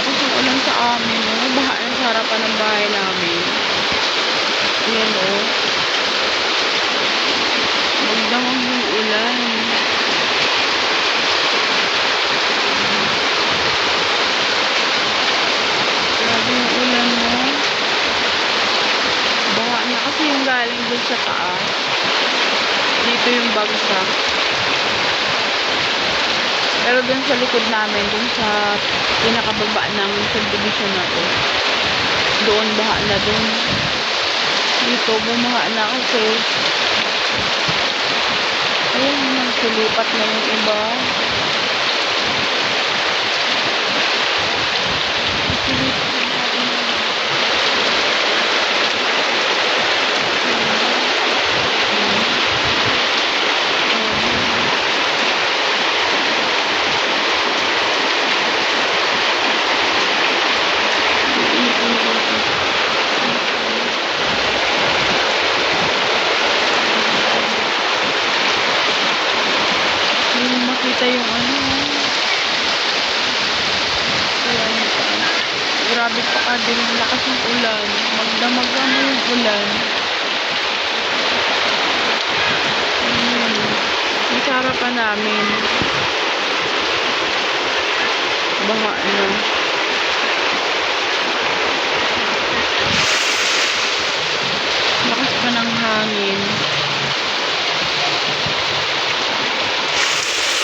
Lakas ng ulan sa amin, oh. Baha na sa harapan ng bahay namin. Ayan, oh. Magdamag yung ulan. Grabe yung ulan, mo. Baha na kasi yung galing dun sa taas. Dito yung bagsak. Pero dun sa likod namin, dun sa pinakababa ng subdivision na to, doon baha na dun. Dito bumaha na kasi. Ayan, nagsilipat na yung iba. Makita yung ano. Ayan. Grabe pa ka din. Lakas ng ulan. Magdamaga mo yung ulan. Ayan. Yung sa harapan namin. Baha na. Lakas pa ng hangin.